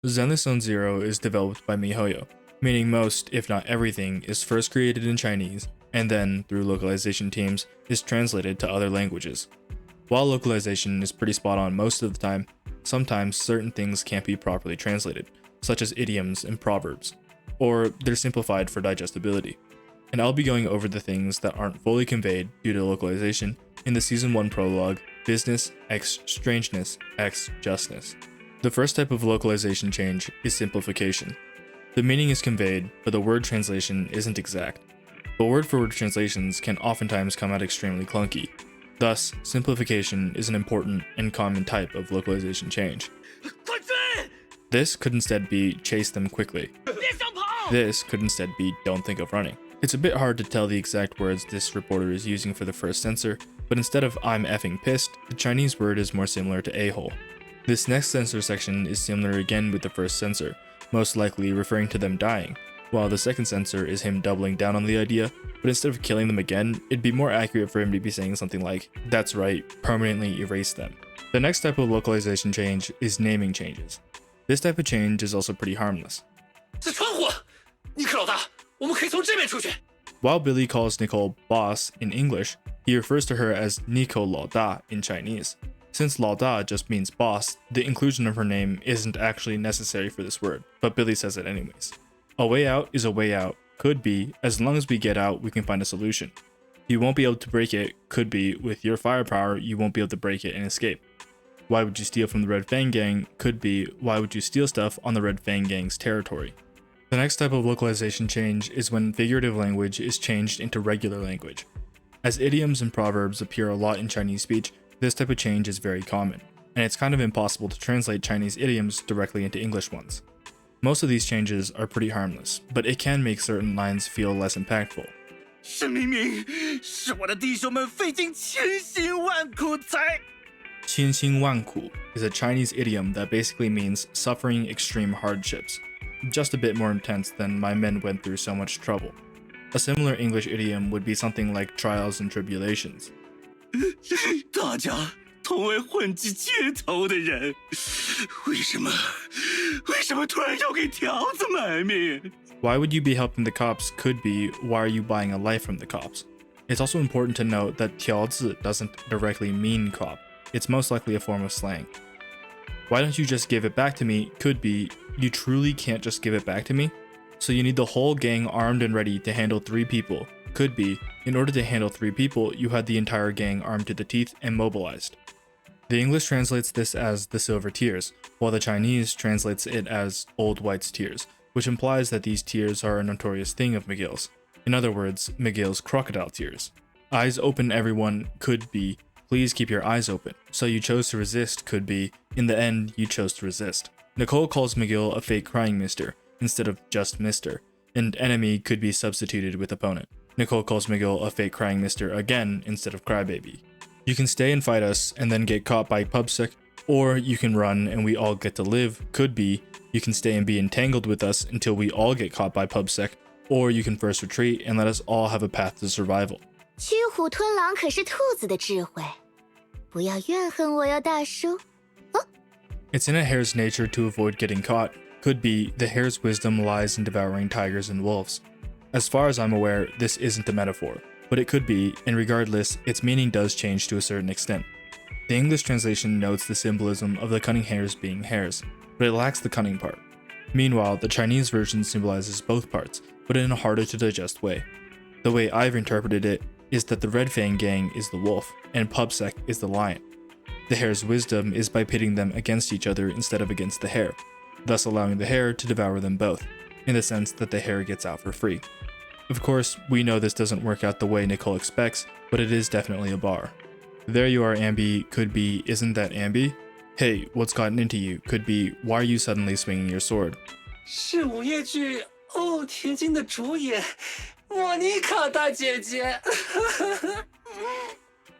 Zenless Zero is developed by MiHoYo, meaning most, if not everything, is first created in Chinese, and then, through localization teams, is translated to other languages. While localization is pretty spot on most of the time, sometimes certain things can't be properly translated, such as idioms and proverbs, or they're simplified for digestibility. And I'll be going over the things that aren't fully conveyed due to localization in the Season 1 prologue, Business x Strangeness x Justness. The first type of localization change is simplification. The meaning is conveyed, but the word translation isn't exact. But word-for-word translations can oftentimes come out extremely clunky. Thus, simplification is an important and common type of localization change. This could instead be chase them quickly. This could instead be don't think of running. It's a bit hard to tell the exact words this reporter is using for the first censor, but instead of I'm effing pissed, the Chinese word is more similar to a-hole. This next censor section is similar again with the first censor, most likely referring to them dying, while the second censor is him doubling down on the idea, but instead of killing them again, it'd be more accurate for him to be saying something like, that's right, permanently erase them. The next type of localization change is naming changes. This type of change is also pretty harmless. While Billy calls Nicole boss in English, he refers to her as Nico Lao Da in Chinese. Since Lao Da just means boss, the inclusion of her name isn't actually necessary for this word, but Billy says it anyways. A way out is a way out, could be, as long as we get out, we can find a solution. You won't be able to break it, could be, with your firepower, you won't be able to break it and escape. Why would you steal from the Red Fang Gang, could be, why would you steal stuff on the Red Fang Gang's territory. The next type of localization change is when figurative language is changed into regular language. As idioms and proverbs appear a lot in Chinese speech, this type of change is very common, and it's kind of impossible to translate Chinese idioms directly into English ones. Most of these changes are pretty harmless, but it can make certain lines feel less impactful. 是明明是我的弟兄们费尽千辛万苦才 千辛万苦 is a Chinese idiom that basically means suffering extreme hardships, just a bit more intense than my men went through so much trouble. A similar English idiom would be something like trials and tribulations. 大家同为混迹街头的人，为什么突然要给条子卖命？ Why would you be helping the cops could be, why are you buying a life from the cops? It's also important to note that 条子 doesn't directly mean cop, it's most likely a form of slang. Why don't you just give it back to me could be, you truly can't just give it back to me? So you need the whole gang armed and ready to handle 3 people, could be, in order to handle 3 people, you had the entire gang armed to the teeth and mobilized. The English translates this as the silver tears, while the Chinese translates it as old white's tears, which implies that these tears are a notorious thing of McGill's. In other words, McGill's crocodile tears. Eyes open everyone could be, please keep your eyes open. So you chose to resist could be, in the end, you chose to resist. Nicole calls McGill a fake crying mister, instead of just mister, and enemy could be substituted with opponent. Nicole calls McGill a fake crying mister again instead of crybaby. You can stay and fight us and then get caught by pubsec, or you can run and we all get to live, could be, you can stay and be entangled with us until we all get caught by pubsec, or you can first retreat and let us all have a path to survival. 驱虎吞狼可是兔子的智慧，不要怨恨我哟，大叔。 It's in a hare's nature to avoid getting caught, could be, the hare's wisdom lies in devouring tigers and wolves. As far as I'm aware, this isn't a metaphor, but it could be, and regardless, its meaning does change to a certain extent. The English translation notes the symbolism of the cunning hares being hares, but it lacks the cunning part. Meanwhile, the Chinese version symbolizes both parts, but in a harder to digest way. The way I've interpreted it is that the Red Fang Gang is the wolf, and Pubsec is the lion. The hare's wisdom is by pitting them against each other instead of against the hare, thus allowing the hare to devour them both, in the sense that the hare gets out for free. Of course, we know this doesn't work out the way Nicole expects, but it is definitely a bar. There you are, Ambi, could be, isn't that Ambi? Hey, what's gotten into you, could be, why are you suddenly swinging your sword? 是午夜剧《哦甜心》的主演莫妮卡大姐姐。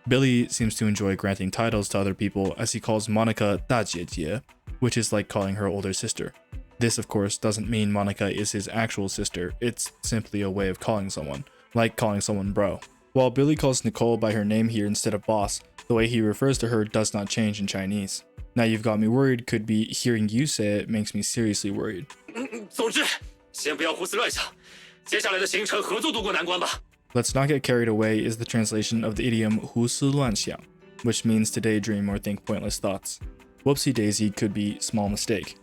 Billy seems to enjoy granting titles to other people as he calls Monica 大姐姐, which is like calling her older sister. This, of course, doesn't mean Monica is his actual sister, it's simply a way of calling someone, like calling someone bro. While Billy calls Nicole by her name here instead of boss, the way he refers to her does not change in Chinese. Now you've got me worried could be hearing you say it makes me seriously worried. 总之，先不要胡思乱想，接下来的行程合作度过难关吧。Let's not get carried away is the translation of the idiom 胡思乱想, which means to daydream or think pointless thoughts. Whoopsie daisy could be small mistake.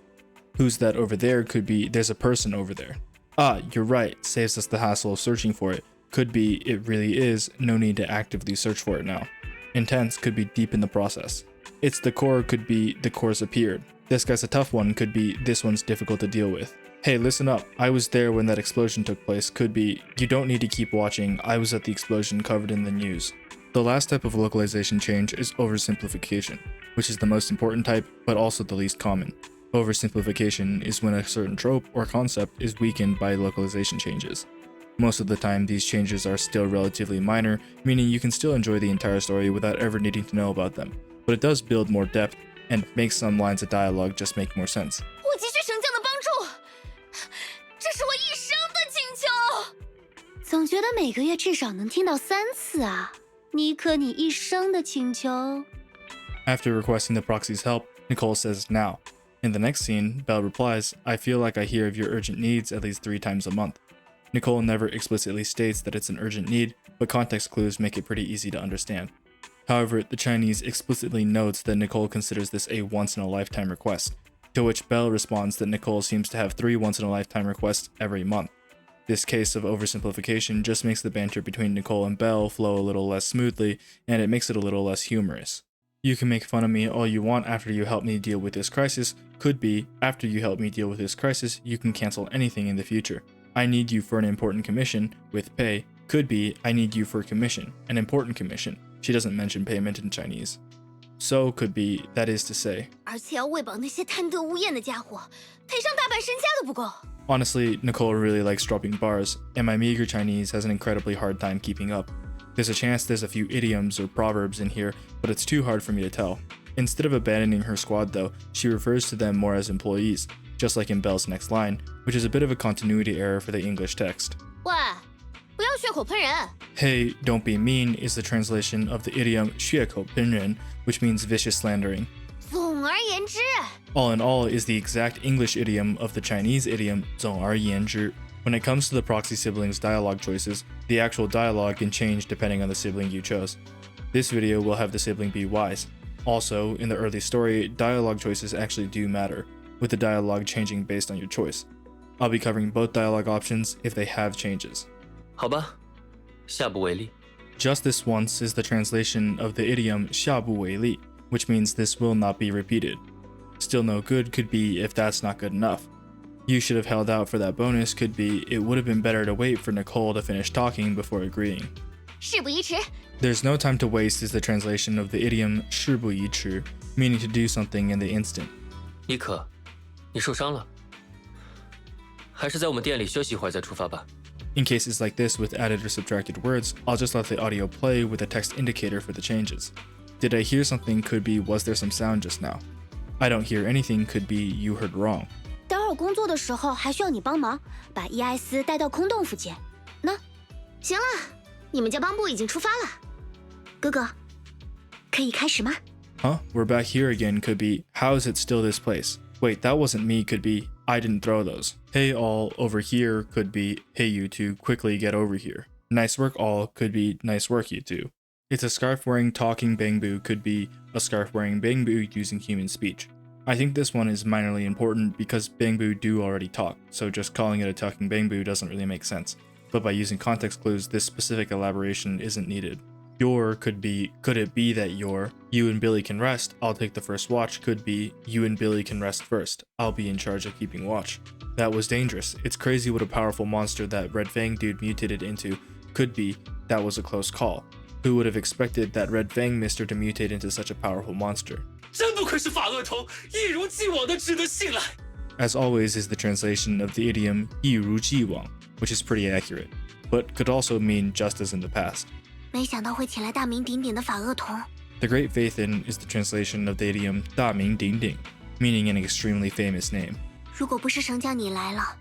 Who's that over there could be there's a person over there. Ah, you're right, saves us the hassle of searching for it. Could be it really is, no need to actively search for it now. Intense could be deep in the process. It's the core could be the core's appeared. This guy's a tough one could be this one's difficult to deal with. Hey, listen up, I was there when that explosion took place could be you don't need to keep watching, I was at the explosion covered in the news. The last type of localization change is oversimplification, which is the most important type but also the least common. Oversimplification is when a certain trope or concept is weakened by localization changes. Most of the time, these changes are still relatively minor, meaning you can still enjoy the entire story without ever needing to know about them, but it does build more depth and makes some lines of dialogue just make more sense. 我急需神将的帮助，这是我一生的请求。总觉得每个月至少能听到3次啊，妮可你一生的请求。After requesting the proxy's help, Nicole says now. In the next scene, Belle replies, I feel like I hear of your urgent needs at least 3 times a month. Nicole never explicitly states that it's an urgent need, but context clues make it pretty easy to understand. However, the Chinese explicitly notes that Nicole considers this a once-in-a-lifetime request, to which Belle responds that Nicole seems to have 3 once-in-a-lifetime requests every month. This case of oversimplification just makes the banter between Nicole and Belle flow a little less smoothly, and it makes it a little less humorous. You can make fun of me all you want after you help me deal with this crisis, could be, after you help me deal with this crisis, you can cancel anything in the future. I need you for an important commission, with pay, could be, I need you for a commission, an important commission. She doesn't mention payment in Chinese. So could be, that is to say. 而且要喂饱那些贪得无厌的家伙，赔上大半身家都不够。 Honestly, Nicole really likes dropping bars, and my meager Chinese has an incredibly hard time keeping up. There's a chance there's a few idioms or proverbs in here, but it's too hard for me to tell. Instead of abandoning her squad though, she refers to them more as employees, just like in Belle's next line, which is a bit of a continuity error for the English text. 喂，不要血口喷人。 Hey, don't be mean is the translation of the idiom 血口喷人, which means vicious slandering. 总而言之， All in all is the exact English idiom of the Chinese idiom 总而言之. When it comes to the proxy siblings' dialogue choices, the actual dialogue can change depending on the sibling you chose. This video will have the sibling be wise. Also, in the early story, dialogue choices actually do matter, with the dialogue changing based on your choice. I'll be covering both dialogue options if they have changes. 好吧，下不为例。 Just this once is the translation of the idiom 下不为例, which means this will not be repeated. Still no good could be if that's not good enough. You should have held out for that bonus could be it would have been better to wait for Nicole to finish talking before agreeing. 事不宜迟。 There's no time to waste is the translation of the idiom 事不宜迟, meaning to do something in the instant. 妮可，你受伤了，还是在我们店里休息一会儿再出发吧。 In cases like this with added or subtracted words, I'll just let the audio play with a text indicator for the changes. Did I hear something could be was there some sound just now? I don't hear anything could be you heard wrong. 待会儿工作的时候还需要你帮忙，把伊埃斯带到空洞附近。那，行了，你们家帮部已经出发了。哥哥，可以开始吗？ Huh? We're back here again could be how is it still this place? Wait, that wasn't me could be I didn't throw those. Hey all over here could be hey you two quickly get over here. Nice work all could be nice work you two. It's a scarf wearing talking bangbu could be a scarf wearing bangbu using human speech. I think this one is minorly important because bangbu do already talk, so just calling it a talking bangbu doesn't really make sense. But by using context clues, this specific elaboration isn't needed. Your could be, could it be that you and Billy can rest, I'll take the first watch could be, you and Billy can rest first, I'll be in charge of keeping watch. That was dangerous. It's crazy what a powerful monster that Red Fang dude mutated into could be, that was a close call. Who would have expected that Red Fang mister to mutate into such a powerful monster? 真不愧是法厄同，一如既往的值得信赖。 As always is the translation of the idiom 一如既往, which is pretty accurate, but could also mean just as in the past. 没想到会请来大名鼎鼎的法厄同。 The Great Faith In is the translation of the idiom 大名鼎鼎, meaning an extremely famous name. 如果不是神将你来了，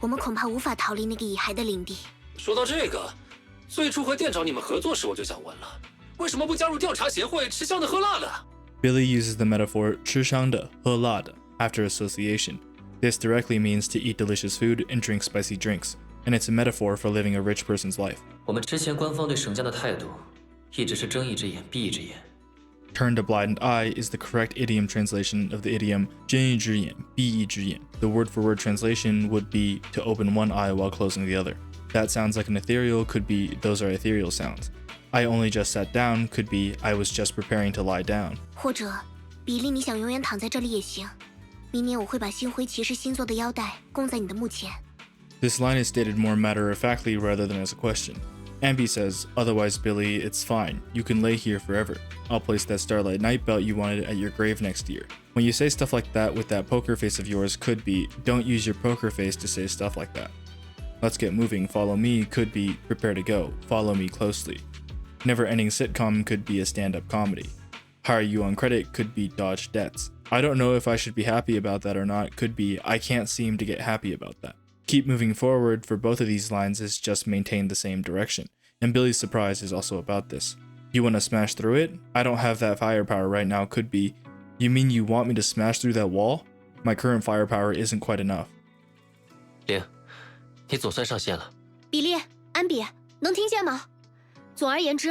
我们恐怕无法逃离那个蚁骸的领地。说到这个，最初和店长你们合作时，我就想问了，为什么不加入调查协会，吃香的喝辣的？ Billy uses the metaphor 吃香的喝辣的 after association. This directly means to eat delicious food and drink spicy drinks, and it's a metaphor for living a rich person's life. 我们之前官方对绳降的态度，一直是睁一只眼闭一只眼。Turn a blind eye is the correct idiom translation of the idiom 睁一只眼闭一只眼. The word-for-word translation would be to open one eye while closing the other. That sounds like an ethereal could be those are ethereal sounds. I only just sat down could be I was just preparing to lie down. 或者，比利，你想永远躺在这里也行。明年我会把星辉骑士星座的腰带供在你的墓前。This line is stated more matter-of-factly rather than as a question. Ambi says, otherwise Billy, it's fine. You can lay here forever. I'll place that Starlight Night belt you wanted at your grave next year. When you say stuff like that with that poker face of yours could be, don't use your poker face to say stuff like that. Let's get moving, follow me could be, prepare to go, follow me closely. Never-ending sitcom could be a stand-up comedy. Hire you on credit could be dodge debts. I don't know if I should be happy about that or not could be I can't seem to get happy about that. Keep moving forward for both of these lines is just maintain the same direction, and Billy's surprise is also about this. You want to smash through it? I don't have that firepower right now could be, you mean you want me to smash through that wall? My current firepower isn't quite enough. 玲，你总算上线了。比利，安比，能听见吗？总而言之，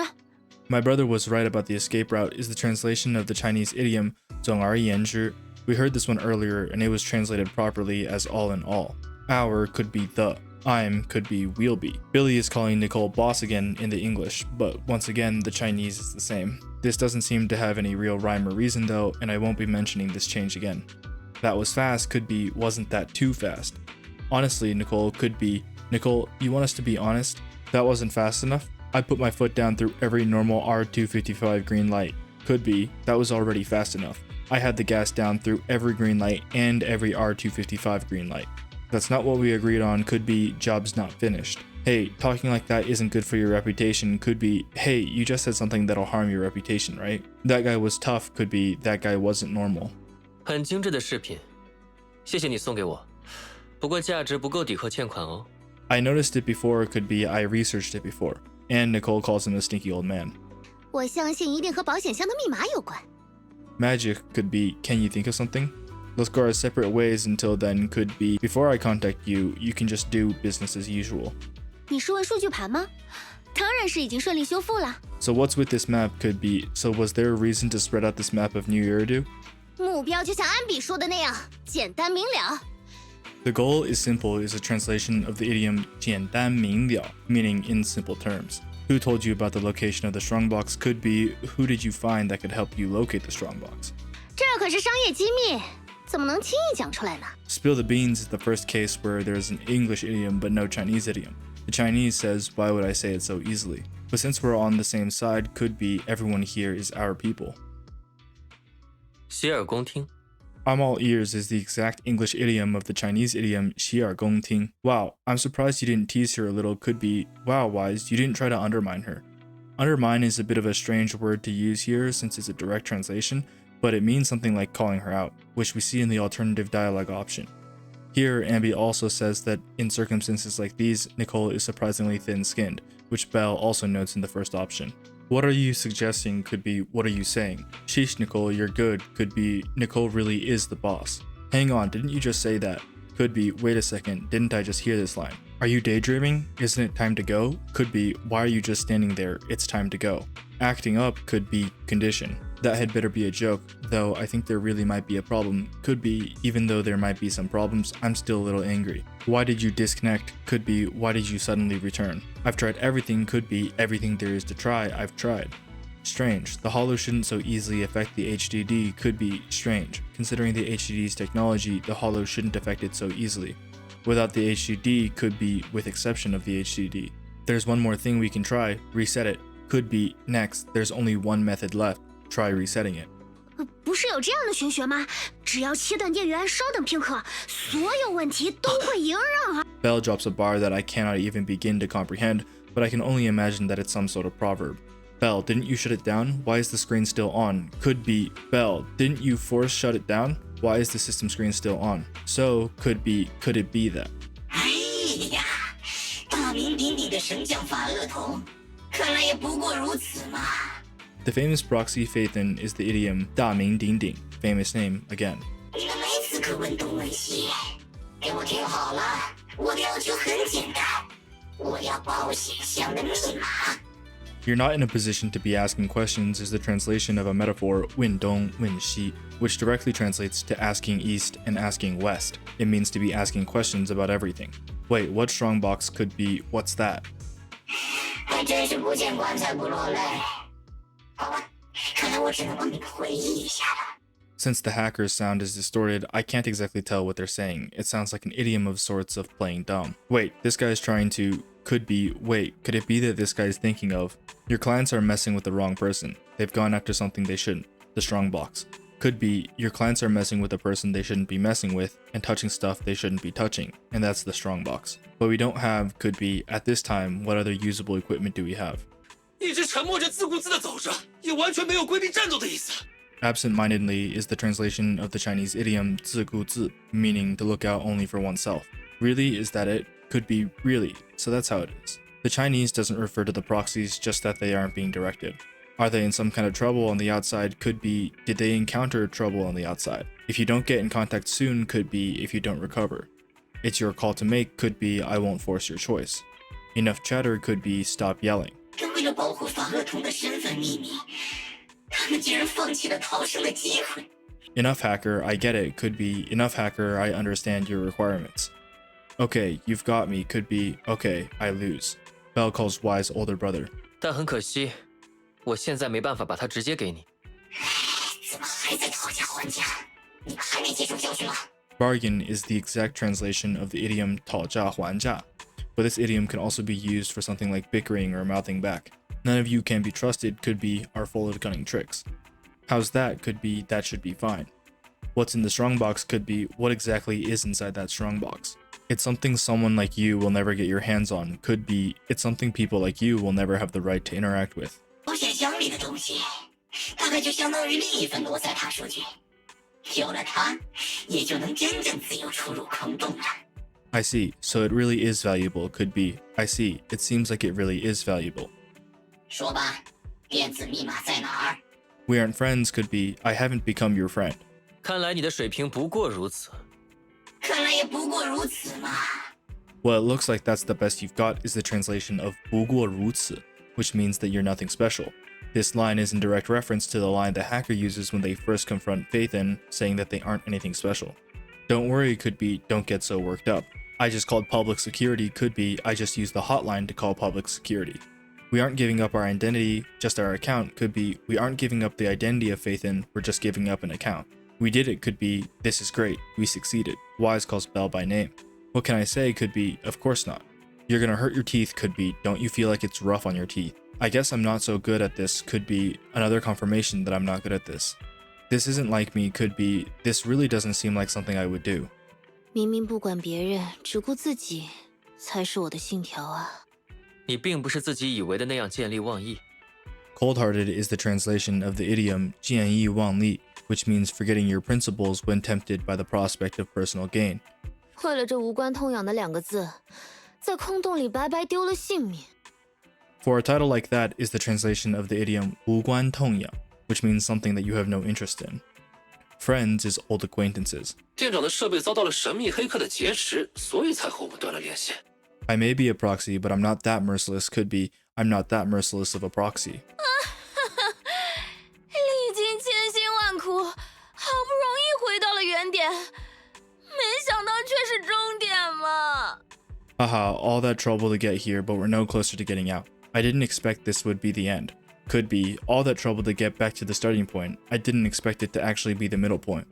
My brother was right about the escape route is the translation of the Chinese idiom 总而言之. We heard this one earlier and it was translated properly as all in all. Our could be the, I'm could be will be. Billy is calling Nicole boss again in the English, but once again the Chinese is the same. This doesn't seem to have any real rhyme or reason though, and I won't be mentioning this change again. That was fast could be wasn't that too fast. Honestly, Nicole could be, Nicole, you want us to be honest? That wasn't fast enough? I put my foot down through every normal R255 green light. Could be, that was already fast enough. I had the gas down through every green light and every R255 green light. That's not what we agreed on could be job's not finished. Hey, talking like that isn't good for your reputation could be, hey, you just said something that'll harm your reputation, right? That guy was tough could be, that guy wasn't normal. 很精致的饰品，谢谢你送给我，不过价值不够抵扣欠款哦。I noticed it before could be I researched it before. And Nicole calls him a stinky old man. 我相信一定和保险箱的密码有关。 Magic could be, can you think of something? Let's go our separate ways until then could be, before I contact you, you can just do business as usual. 你是问数据盘吗？当然是已经顺利修复了。 So what's with this map could be, so was there a reason to spread out this map of New Eridu? 目标就像安比说的那样，简单明了。 The goal is simple is a translation of the idiom 简单明了, meaning in simple terms. Who told you about the location of the strongbox could be, who did you find that could help you locate the strongbox? 这可是商业机密，怎么能轻易讲出来呢？ Spill the beans is the first case where there's an English idiom but no Chinese idiom. The Chinese says, why would I say it so easily? But since we're on the same side, could be everyone here is our people. 洗耳恭听。 I'm all ears is the exact English idiom of the Chinese idiom 洗耳恭听. Wow, I'm surprised you didn't tease her a little could be, wow wise, you didn't try to undermine her. Undermine is a bit of a strange word to use here since it's a direct translation, but it means something like calling her out, which we see in the alternative dialogue option. Here, Ambi also says that in circumstances like these, Nicole is surprisingly thin-skinned, which Belle also notes in the first option. What are you suggesting could be, what are you saying? Sheesh, Nicole, you're good could be, Nicole really is the boss. Hang on, didn't you just say that? Could be, wait a second, didn't I just hear this line? Are you daydreaming? Isn't it time to go? Could be, why are you just standing there? It's time to go. Acting up could be condition. That had better be a joke, though I think there really might be a problem. Could be, even though there might be some problems, I'm still a little angry. Why did you disconnect? Could be, why did you suddenly return? I've tried everything could be, everything there is to try, I've tried. Strange, the holo shouldn't so easily affect the HDD could be strange. Considering the HDD's technology, the holo shouldn't affect it so easily. Without the HDD could be, with exception of the HDD. There's one more thing we can try, reset it. Could be, next, there's only one method left. Try resetting it. 不是有这样的玄学吗？只要切断电源，稍等片刻，所有问题都会迎刃而。 Belle drops a bar that I cannot even begin to comprehend, but I can only imagine that it's some sort of proverb. Belle, didn't you shut it down? Why is the screen still on? Could be, Belle, didn't you force shut it down? Why is the system screen still on? So, could be, could it be that? 哎呀，大名鼎鼎的神将法厄同，看来也不过如此嘛。The famous proxy Phaethon is the idiom 大名鼎鼎, famous name again. 你们没资格问东问西，给我听好了，我的要求很简单，我要保险箱的密码。 You're not in a position to be asking questions is the translation of a metaphor 问东问西, which directly translates to asking east and asking west. It means to be asking questions about everything. Wait, what strongbox could be what's that? 还真是不见棺材不落泪。好吧，看来我只能帮你回忆一下了。 Since the hacker's sound is distorted, I can't exactly tell what they're saying. It sounds like an idiom of sorts of playing dumb. Wait, this guy's trying to... Could be... Wait, could it be that this guy's thinking of... Your clients are messing with the wrong person. They've gone after something they shouldn't. The strongbox. Could be, your clients are messing with a person they shouldn't be messing with and touching stuff they shouldn't be touching, and that's the strongbox. But we don't have could be at this time. What other usable equipment do we have? 一直沉默着自顾自地走着，也完全没有规避战斗的意思。 Absent-mindedly is the translation of the Chinese idiom 自顾自, meaning to look out only for oneself. Really, is that it? Could be really, so that's how it is. The Chinese doesn't refer to the proxies, just that they aren't being directed. Are they in some kind of trouble on the outside? Could be, did they encounter trouble on the outside? If you don't get in contact soon, could be, if you don't recover. It's your call to make, could be, I won't force your choice. Enough chatter, could be, stop yelling. 这为了保护法厄同的身份秘密，他们竟然放弃了逃生的机会。 Enough hacker, I get it, could be, enough hacker, I understand your requirements. Okay, you've got me, could be, okay, I lose. Bell calls Wise older brother. 但很可惜，我现在没办法把它直接给你。怎么还在讨价还价？你们还没接受教训吗？ Bargain is the exact translation of the idiom 讨价还价, but this idiom can also be used for something like bickering or mouthing back. None of you can be trusted could be are full of cunning tricks. How's that could be that should be fine. What's in the strongbox could be what exactly is inside that strongbox. It's something someone like you will never get your hands on, could be it's something people like you will never have the right to interact with. 保险箱里的东西，大概就相当于另一份罗塞塔数据。有了它，也就能真正自由出入空洞了。 I see, so it really is valuable could be I see, it seems like it really is valuable. 说吧，电子密码在哪儿？ We aren't friends could be I haven't become your friend. 看来你的水平不过如此。看来也不过如此嘛。 Well, it looks like that's the best you've got is the translation of 不过如此, which means that you're nothing special. This line is in direct reference to the line the hacker uses when they first confront Phaethon, saying that they aren't anything special. Don't worry could be don't get so worked up. I just called public security could be I just used the hotline to call public security. We aren't giving up our identity, just our account could be we aren't giving up the identity of Phaethon, we're just giving up an account. We did it could be this is great, we succeeded. Wise calls Bell by name. What can I say could be of course not. You're gonna hurt your teeth could be don't you feel like it's rough on your teeth. I guess I'm not so good at this could be another confirmation that I'm not good at this. This isn't like me could be this really doesn't seem like something I would do. 明明不管别人，只顾自己，才是我的信条啊！你并不是自己以为的那样见利忘义。 Cold-hearted is the translation of the idiom 见义忘利, which means forgetting your principles when tempted by the prospect of personal gain. 为了这无关痛痒的两个字，在空洞里白白丢了性命。 For a title like that is the translation of the idiom 无关痛痒, which means something that you have no interest in. Friends is old acquaintances. 店长的设备遭到了神秘黑客的劫持，所以才和我们断了联系。 I may be a proxy, but I'm not that merciless could be I'm not that merciless of a proxy. 历经千辛万苦，好不容易回到了原点，没想到却是终点嘛！ Haha, all that trouble to get here, but we're no closer to getting out. I didn't expect this would be the end. Could be all that trouble to get back to the starting point. I didn't expect it to actually be the middle point.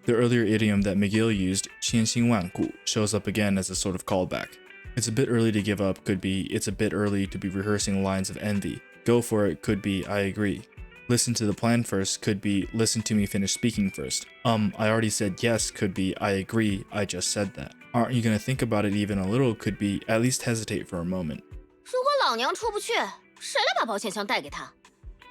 The earlier idiom that McGill used, 千辛万苦, shows up again as a sort of callback. It's a bit early to give up could be it's a bit early to be rehearsing lines of envy. Go for it could be I agree. Listen to the plan first could be listen to me finish speaking first. I already said yes could be I agree, I just said that. Aren't you gonna think about it even a little could be at least hesitate for a moment. 如果老娘出不去，谁来把保险箱带给她？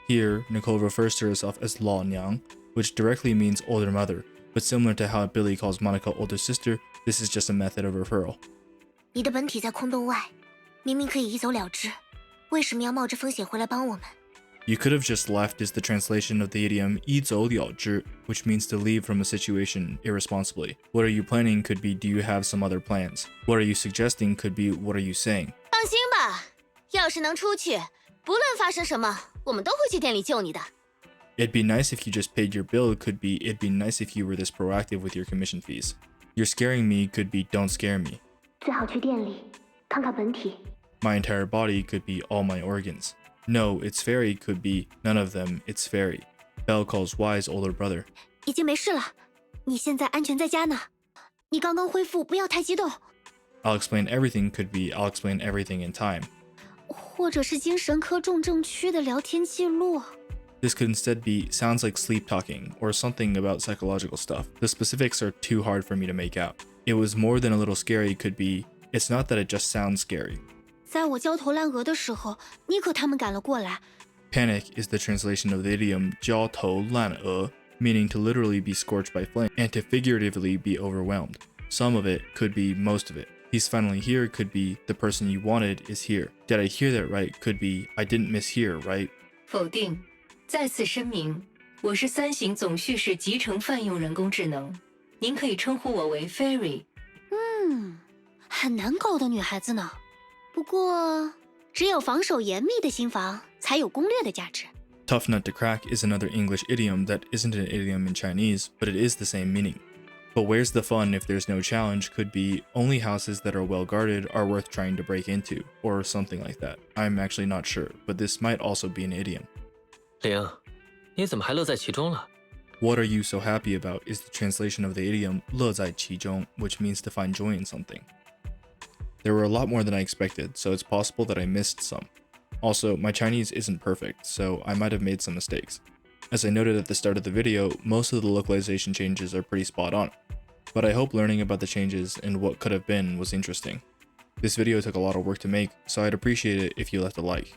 Here, Nicole refers to herself as 老娘, which directly means older mother, but similar to how Billy calls Monica older sister, this is just a method of referral. 你的本体在空洞外，明明可以一走了之，为什么要冒着风险回来帮我们？ You could have just left is the translation of the idiom 一走了之, which means to leave from a situation irresponsibly. What are you planning could be do you have some other plans? What are you suggesting could be what are you saying? 放心吧，要是能出去，不论发生什么，我们都会去店里救你的。It'd be nice if you just paid your bill could be it'd be nice if you were this proactive with your commission fees. You're scaring me could be don't scare me. 最好去店里看看本体。 My entire body could be all my organs. No, it's fairy could be none of them, it's fairy. Belle calls Y's older brother. 已经没事了，你现在安全在家呢。你刚刚恢复，不要太激动。 I'll explain everything could be I'll explain everything in time. 或者是精神科重症区的聊天记录。 This could instead be sounds like sleep talking or something about psychological stuff. The specifics are too hard for me to make out. It was more than a little scary could be it's not that it just sounds scary. 在我焦头烂额的时候，你可他们赶了过来。 Panic is the translation of the idiom 焦头烂额, meaning to literally be scorched by flame and to figuratively be overwhelmed. Some of it could be most of it. He's finally here could be the person you wanted is here. Did I hear that right could be I didn't mishear, right? 否定。再次声明，我是3型总叙事集成泛用人工智能，您可以称呼我为 Fairy。很难搞的女孩子呢。不过，只有防守严密的心房才有攻略的价值。 Tough nut to crack is another English idiom that isn't an idiom in Chinese, but it is the same meaning. But where's the fun if there's no challenge could be only houses that are well guarded are worth trying to break into, or something like that. I'm actually not sure, but this might also be an idiom. 玲，你怎么还乐在其中了？ What are you so happy about is the translation of the idiom 乐在其中, which means to find joy in something. There were a lot more than I expected, so it's possible that I missed some. Also, my Chinese isn't perfect, so I might have made some mistakes. As I noted at the start of the video, most of the localization changes are pretty spot on, but I hope learning about the changes and what could have been was interesting. This video took a lot of work to make, so I'd appreciate it if you left a like.